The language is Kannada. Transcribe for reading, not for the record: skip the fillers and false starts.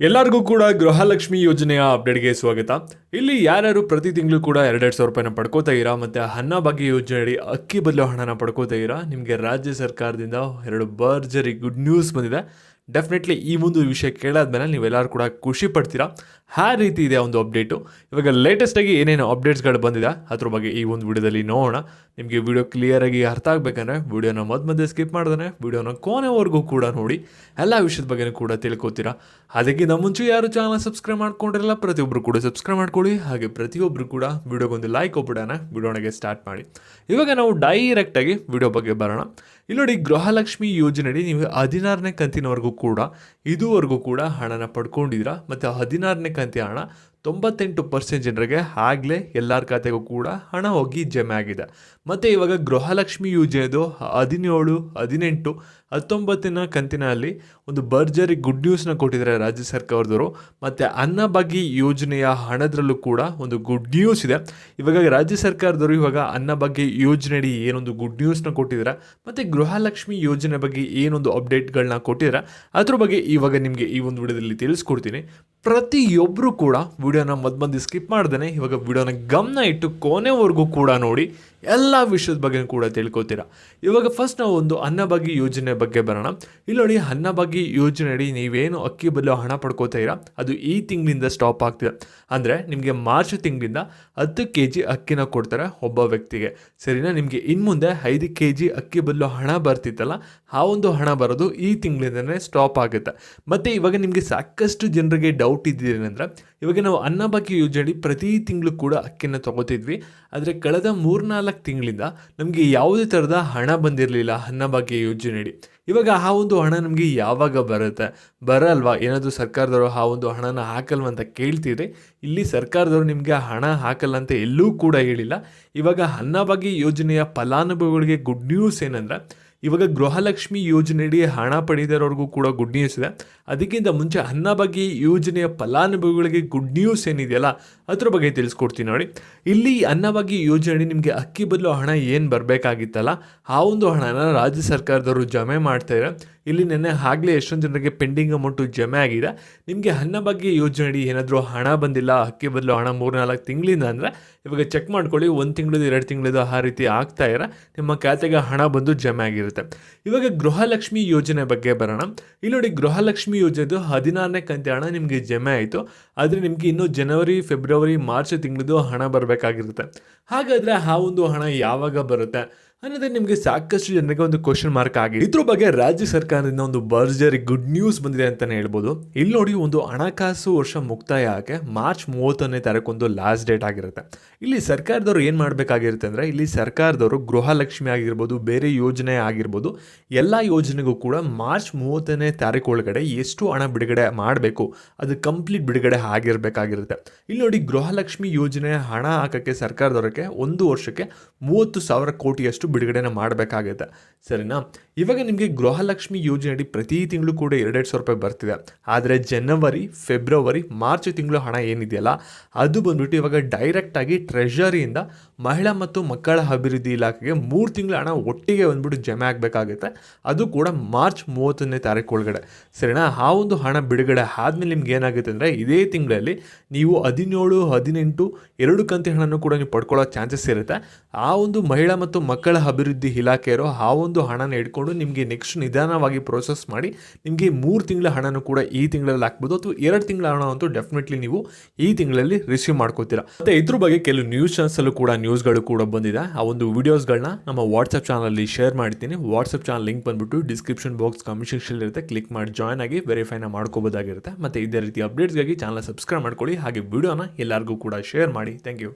ಎಲ್ಲರಿಗೂ ಕೂಡ ಗೃಹಲಕ್ಷ್ಮಿ ಯೋಜನೆಯ ಅಪ್ಡೇಟ್ಗೆ ಸ್ವಾಗತ. ಇಲ್ಲಿ ಯಾರ್ಯಾರು ಪ್ರತಿ ತಿಂಗಳು ಕೂಡ 2,000 ರೂಪಾಯಿನ ಪಡ್ಕೋತಾ ಇರಾ ಮತ್ತು ಅನ್ನಭಾಗ್ಯ ಯೋಜನೆಯಡಿ ಅಕ್ಕಿ ಬದಲು ಹಣನ ಪಡ್ಕೋತಾ ಇರಾ, ನಿಮಗೆ ರಾಜ್ಯ ಸರ್ಕಾರದಿಂದ 2 ಭರ್ಜರಿ ಗುಡ್ ನ್ಯೂಸ್ ಬಂದಿದೆ. ಡೆಫಿನೆಟ್ಲಿ ಈ ಒಂದು ವಿಷಯ ಕೇಳಾದ್ಮೇಲೆ ನೀವೆಲ್ಲರೂ ಕೂಡ ಖುಷಿ ಪಡ್ತೀರಾ. ಆ ರೀತಿ ಇದೆ ಒಂದು ಅಪ್ಡೇಟು. ಇವಾಗ ಲೇಟೆಸ್ಟಾಗಿ ಏನೇನು ಅಪ್ಡೇಟ್ಸ್ಗಳು ಬಂದಿದೆ ಅದ್ರ ಬಗ್ಗೆ ಈ ಒಂದು ವಿಡಿಯೋದಲ್ಲಿ ನೋಡೋಣ. ನಿಮಗೆ ವಿಡಿಯೋ ಕ್ಲಿಯರಾಗಿ ಅರ್ಥ ಆಗಬೇಕಂದ್ರೆ ವಿಡಿಯೋನ ಮಧ್ಯೆ ಸ್ಕಿಪ್ ಮಾಡ್ದೇ ವಿಡಿಯೋನ ಕೊನೆವರೆಗೂ ಕೂಡ ನೋಡಿ ಎಲ್ಲ ವಿಷಯದ ಬಗ್ಗೆ ಕೂಡ ತಿಳ್ಕೊತೀರಾ. ಅದಕ್ಕಿಂತ ಮುಂಚೆ ಯಾರು ಚಾನಲ್ ಸಬ್ಸ್ಕ್ರೈಬ್ ಮಾಡ್ಕೊಂಡಿರಲ್ಲ ಪ್ರತಿಯೊಬ್ಬರು ಕೂಡ ಸಬ್ಸ್ಕ್ರೈಬ್ ಮಾಡ್ಕೊಳ್ಳಿ. ಹಾಗೆ ಪ್ರತಿಯೊಬ್ಬರು ಕೂಡ ವಿಡಿಯೋಗೊಂದು ಲೈಕ್ ಕೊಟ್ಬಿಡೋಣ. ವಿಡಿಯೋನಿಗೆ ಸ್ಟಾರ್ಟ್ ಮಾಡಿ. ಇವಾಗ ನಾವು ಡೈರೆಕ್ಟಾಗಿ ವಿಡಿಯೋ ಬಗ್ಗೆ ಬರೋಣ. ಇಲ್ಲಿ ನೋಡಿ, ಗೃಹಲಕ್ಷ್ಮಿ ಯೋಜನೆಯಡಿ ನೀವು 16ನೇ ಕಂತಿನವರೆಗೂ ಕೂಡ ಇದುವರೆಗೂ ಕೂಡ ಹಣನ ಪಡ್ಕೊಂಡಿದ್ದೀರಾ ಮತ್ತು 16ನೇ ಕಂತಿನ ಹಣ 98% ಜನರಿಗೆ ಆಗಲೇ ಎಲ್ಲರ ಖಾತೆಗೂ ಕೂಡ ಹಣ ಹೋಗಿ ಜಮೆ ಆಗಿದೆ. ಮತ್ತು ಇವಾಗ ಗೃಹಲಕ್ಷ್ಮಿ ಯೋಜನೆದು 17, 18, 19ನ ಕಂತಿನಲ್ಲಿ ಒಂದು ಭರ್ಜರಿ ಗುಡ್ ನ್ಯೂಸ್ನ ಕೊಟ್ಟಿದ್ದಾರೆ ರಾಜ್ಯ ಸರ್ಕಾರದವರು. ಮತ್ತು ಅನ್ನಭಾಗ್ಯ ಯೋಜನೆಯ ಹಣದ್ರಲ್ಲೂ ಕೂಡ ಒಂದು ಗುಡ್ ನ್ಯೂಸ್ ಇದೆ. ಇವಾಗ ರಾಜ್ಯ ಸರ್ಕಾರದವರು ಇವಾಗ ಅನ್ನಭಾಗ್ಯ ಯೋಜನೆಯಡಿ ಏನೊಂದು ಗುಡ್ ನ್ಯೂಸ್ನ ಕೊಟ್ಟಿದ್ದಾರೆ ಮತ್ತು ಗೃಹಲಕ್ಷ್ಮಿ ಯೋಜನೆ ಬಗ್ಗೆ ಏನೊಂದು ಅಪ್ಡೇಟ್ಗಳನ್ನ ಕೊಟ್ಟಿದ್ದಾರೆ ಅದ್ರ ಬಗ್ಗೆ ಇವಾಗ ನಿಮಗೆ ಈ ಒಂದು ವಿಡಿಯೋದಲ್ಲಿ ತಿಳಿಸ್ಕೊಡ್ತೀನಿ. ಪ್ರತಿಯೊಬ್ಬರು ಕೂಡ ವಿಡಿಯೋನ ಮಧ್ಯೆ ಸ್ಕಿಪ್ ಮಾಡ್ದೇ ಇವಾಗ ವಿಡಿಯೋನ ಗಮನ ಇಟ್ಟು ಕೊನೆವರೆಗೂ ಕೂಡ ನೋಡಿ ಎಲ್ಲ ವಿಷಯದ ಬಗ್ಗೆ ಕೂಡ ತಿಳ್ಕೊತೀರಾ. ಇವಾಗ ಫಸ್ಟ್ ನಾವು ಒಂದು ಅನ್ನಭಾಗ್ಯ ಯೋಜನೆ ಬಗ್ಗೆ ಬರೋಣ. ಇಲ್ಲಿ ನೋಡಿ, ಅನ್ನಭಾಗ್ಯ ಯೋಜನೆಯಡಿ ನೀವೇನು ಅಕ್ಕಿ ಬದಲು ಹಣ ಪಡ್ಕೋತಾ ಇರಾ ಅದು ಈ ತಿಂಗಳಿಂದ ಸ್ಟಾಪ್ ಆಗ್ತಿದೆ. ಅಂದರೆ ನಿಮಗೆ ಮಾರ್ಚ್ ತಿಂಗಳಿಂದ 10 kg ಅಕ್ಕಿನ ಕೊಡ್ತಾರೆ ಒಬ್ಬ ವ್ಯಕ್ತಿಗೆ, ಸರಿನಾ? ನಿಮಗೆ ಇನ್ನು ಮುಂದೆ 5 kg ಅಕ್ಕಿ ಬದಲು ಹಣ ಬರ್ತಿತ್ತಲ್ಲ ಆ ಒಂದು ಹಣ ಬರೋದು ಈ ತಿಂಗಳಿಂದನೇ ಸ್ಟಾಪ್ ಆಗುತ್ತೆ. ಮತ್ತು ಇವಾಗ ನಿಮಗೆ ಸಾಕಷ್ಟು ಜನರಿಗೆ ಡೌಟ್ ಇದ್ದೇನೆಂದರೆ, ಇವಾಗ ನಾವು ಅನ್ನಭಾಗ್ಯ ಯೋಜನೆ ಪ್ರತಿ ತಿಂಗಳು ಕೂಡ ಅಕ್ಕಿನ ತೊಗೋತಿದ್ವಿ. ಆದರೆ ಕಳೆದ 3-4 ತಿಂಗಳಿಂದ ನಮಗೆ ಯಾವುದೇ ಥರದ ಹಣ ಬಂದಿರಲಿಲ್ಲ ಅನ್ನಭಾಗ್ಯ ಯೋಜನೆಯಡಿ. ಇವಾಗ ಆ ಒಂದು ಹಣ ನಮಗೆ ಯಾವಾಗ ಬರಲ್ವಾ? ಏನಾದರೂ ಸರ್ಕಾರದವರು ಆ ಒಂದು ಹಣನ ಹಾಕಲ್ವ ಅಂತ ಕೇಳ್ತಿದ್ರೆ, ಇಲ್ಲಿ ಸರ್ಕಾರದವರು ನಿಮಗೆ ಹಣ ಹಾಕಲ್ಲ ಅಂತ ಎಲ್ಲೂ ಕೂಡ ಹೇಳಿಲ್ಲ. ಇವಾಗ ಅನ್ನಭಾಗ್ಯ ಯೋಜನೆಯ ಫಲಾನುಭವಿಗಳಿಗೆ ಗುಡ್ ನ್ಯೂಸ್ ಏನಂದರೆ, ಇವಾಗ ಗೃಹಲಕ್ಷ್ಮಿ ಯೋಜನೆಯಡಿ ಹಣ ಪಡೆದಿರೋರಿಗೂ ಕೂಡ ಗುಡ್ ನ್ಯೂಸ್ ಇದೆ. ಅದಕ್ಕಿಂತ ಮುಂಚೆ ಅನ್ನಭಾಗ್ಯ ಯೋಜನೆಯ ಫಲಾನುಭವಿಗಳಿಗೆ ಗುಡ್ ನ್ಯೂಸ್ ಏನಿದೆಯಲ್ಲ ಅದ್ರ ಬಗ್ಗೆ ತಿಳಿಸ್ಕೊಡ್ತೀನಿ ನೋಡಿ. ಇಲ್ಲಿ ಅನ್ನಭಾಗ್ಯ ಯೋಜನೆಯಡಿ ನಿಮಗೆ ಅಕ್ಕಿ ಬದಲು ಹಣ ಏನು ಬರಬೇಕಾಗಿತ್ತಲ್ಲ ಆ ಒಂದು ಹಣನ ರಾಜ್ಯ ಸರ್ಕಾರದವರು ಜಮೆ ಮಾಡ್ತಾಯಿದ್ದಾರೆ. ಇಲ್ಲಿ ನೆನ್ನೆ ಆಗಲೇ ಎಷ್ಟೊಂದು ಜನರಿಗೆ ಪೆಂಡಿಂಗ್ ಅಮೌಂಟು ಜಮೆ ಆಗಿದೆ. ನಿಮಗೆ ಅನ್ನಭಾಗ್ಯ ಯೋಜನೆಯಡಿ ಏನಾದರೂ ಹಣ ಬಂದಿಲ್ಲ ಅಕ್ಕಿ ಬದಲು ಹಣ 3-4 ತಿಂಗಳಿಂದ ಅಂದರೆ ಇವಾಗ ಚೆಕ್ ಮಾಡ್ಕೊಳ್ಳಿ. 1 ತಿಂಗಳದ್ದು 2 ತಿಂಗಳದ್ದು ಆ ರೀತಿ ಆಗ್ತಾ ಇರೋ ನಿಮ್ಮ ಖಾತೆಗೆ ಹಣ ಬಂದು ಜಮೆ ಆಗಿರುತ್ತೆ. ಇವಾಗ ಗೃಹಲಕ್ಷ್ಮಿ ಯೋಜನೆ ಬಗ್ಗೆ ಬರೋಣ. ಇಲ್ಲಿ ನೋಡಿ, ಗೃಹಲಕ್ಷ್ಮಿ ಯೋಜನೆದು 16ನೇ ಕಂತಿ ಹಣ ನಿಮಗೆ ಜಮೆ ಆಯಿತು. ಆದರೆ ನಿಮಗೆ ಇನ್ನೂ ಜನವರಿ, ಫೆಬ್ರವರಿ, ಮಾರ್ಚ್ ತಿಂಗಳದ್ದು ಹಣ ಬರಬೇಕಾಗಿರುತ್ತೆ. ಹಾಗಾದರೆ ಆ ಒಂದು ಹಣ ಯಾವಾಗ ಬರುತ್ತೆ ಅನ್ನೋದೇ ನಿಮಗೆ ಸಾಕಷ್ಟು ಜನರಿಗೆ ಒಂದು ಕ್ವಶನ್ ಮಾರ್ಕ್ ಆಗಿದೆ. ಇದ್ರ ಬಗ್ಗೆ ರಾಜ್ಯ ಸರ್ಕಾರದಿಂದ ಒಂದು ಭರ್ಜರಿ ಗುಡ್ ನ್ಯೂಸ್ ಬಂದಿದೆ ಅಂತಲೇ ಹೇಳ್ಬೋದು. ಇಲ್ಲಿ ನೋಡಿ, ಒಂದು ಹಣಕಾಸು ವರ್ಷ ಮುಕ್ತಾಯ ಆಗಿ ಮಾರ್ಚ್ 30ನೇ ತಾರೀಕು ಲಾಸ್ಟ್ ಡೇಟ್ ಆಗಿರುತ್ತೆ. ಇಲ್ಲಿ ಸರ್ಕಾರದವರು ಏನು ಮಾಡಬೇಕಾಗಿರುತ್ತೆ ಅಂದರೆ, ಇಲ್ಲಿ ಸರ್ಕಾರದವರು ಗೃಹಲಕ್ಷ್ಮಿ ಆಗಿರ್ಬೋದು, ಬೇರೆ ಯೋಜನೆ ಆಗಿರ್ಬೋದು, ಎಲ್ಲ ಯೋಜನೆಗೂ ಕೂಡ ಮಾರ್ಚ್ 30ನೇ ತಾರೀಕು ಒಳಗಡೆ ಎಷ್ಟು ಹಣ ಬಿಡುಗಡೆ ಮಾಡಬೇಕು ಅದು ಕಂಪ್ಲೀಟ್ ಬಿಡುಗಡೆ ಆಗಿರಬೇಕಾಗಿರುತ್ತೆ. ಇಲ್ಲಿ ನೋಡಿ, ಗೃಹಲಕ್ಷ್ಮಿ ಯೋಜನೆ ಹಣ ಹಾಕೋಕ್ಕೆ ಸರ್ಕಾರದವರಿಗೆ 1 ವರ್ಷಕ್ಕೆ 30,000 ಕೋಟಿಯಷ್ಟು ಬಿಡುಗಡೆನ ಮಾಡಬೇಕಾಗುತ್ತೆ, ಸರಿನಾ? ಇವಾಗ ನಿಮಗೆ ಗೃಹಲಕ್ಷ್ಮಿ ಯೋಜನೆಯಡಿ ಪ್ರತಿ ತಿಂಗಳು ಕೂಡ 2,000 ರೂಪಾಯಿ ಬರ್ತಿದೆ. ಆದರೆ ಜನವರಿ, ಫೆಬ್ರವರಿ, ಮಾರ್ಚ್ ತಿಂಗಳು ಹಣ ಏನಿದೆಯಲ್ಲ ಅದು ಬಂದ್ಬಿಟ್ಟು ಇವಾಗ ಡೈರೆಕ್ಟಾಗಿ ಟ್ರೆಷರಿಯಿಂದ ಮಹಿಳಾ ಮತ್ತು ಮಕ್ಕಳ ಅಭಿವೃದ್ಧಿ ಇಲಾಖೆಗೆ 3 ತಿಂಗಳ ಹಣ ಒಟ್ಟಿಗೆ ಬಂದ್ಬಿಟ್ಟು ಜಮೆ ಆಗಬೇಕಾಗುತ್ತೆ. ಅದು ಕೂಡ ಮಾರ್ಚ್ 30ನೇ ತಾರೀಕು ಒಳಗಡೆ, ಸರಿನಾ? ಆ ಒಂದು ಹಣ ಬಿಡುಗಡೆ ಆದಮೇಲೆ ನಿಮ್ಗೆ ಏನಾಗುತ್ತೆ ಅಂದರೆ, ಇದೇ ತಿಂಗಳಲ್ಲಿ ನೀವು 17, 18 2 ಕಂತಿ ಹಣನೂ ಕೂಡ ನೀವು ಪಡ್ಕೊಳ್ಳೋ ಚಾನ್ಸಸ್ ಇರುತ್ತೆ. ಆ ಒಂದು ಮಹಿಳಾ ಮತ್ತು ಮಕ್ಕಳ ಅಭಿವೃದ್ಧಿ ಇಲಾಖೆಯವರು ಆ ಒಂದು ಹಣನ ಇಟ್ಕೊಂಡು ನಿಮಗೆ ನೆಕ್ಸ್ಟ್ ನಿಧಾನವಾಗಿ ಪ್ರೋಸೆಸ್ ಮಾಡಿ ನಿಮಗೆ 3 ತಿಂಗಳ ಹಣನೂ ಕೂಡ ಈ ತಿಂಗಳಲ್ಲಿ ಹಾಕ್ಬೋದು, ಅಥವಾ 2 ತಿಂಗಳ ಹಣ ಅಂತೂ ಡೆಫಿನೆಟ್ಲಿ ನೀವು ಈ ತಿಂಗಳಲ್ಲಿ ರಿಸೀವ್ ಮಾಡ್ಕೋತೀರಾ. ಮತ್ತು ಇದ್ರ ಬಗ್ಗೆ ಕೆಲವು ನ್ಯೂಸ್ ಚಾನಲ್ಸಲ್ಲೂ ಕೂಡ ನ್ಯೂಸ್ಗಳು ಕೂಡ ಬಂದಿದೆ. ಆ ಒಂದು ವಿಡಿಯೋಸ್ಗಳನ್ನ ನಮ್ಮ ವಾಟ್ಸಪ್ ಚಾನಲಲ್ಲಿ ಶೇರ್ ಮಾಡ್ತೀನಿ. ವಾಟ್ಸಪ್ ಚಾನಲ್ ಲಿಂಕ್ ಬಂದ್ಬಿಟ್ಟು ಡಿಸ್ಕ್ರಿಪ್ಷನ್ ಬಾಕ್ಸ್ ಕಮೆಂಟ್ ಸೆಕ್ಷನ್ ಇರುತ್ತೆ, ಕ್ಲಿಕ್ ಮಾಡಿ ಜಾಯ್ನ್ ಆಗಿ ವೆರಿಫೈನ ಮಾಡ್ಕೋಬೋದಾಗಿರುತ್ತೆ. ಮತ್ತು ಇದೇ ರೀತಿ ಅಪ್ಡೇಟ್ಸ್ಗಾಗಿ ಚಾನಲ್ ಸಬ್ಸ್ಕ್ರೈಬ್ ಮಾಡ್ಕೊಳ್ಳಿ. ಹಾಗೆ ವಿಡಿಯೋನ ಎಲ್ಲರಿಗೂ ಕೂಡ ಶೇರ್ ಮಾಡಿ. Thank you.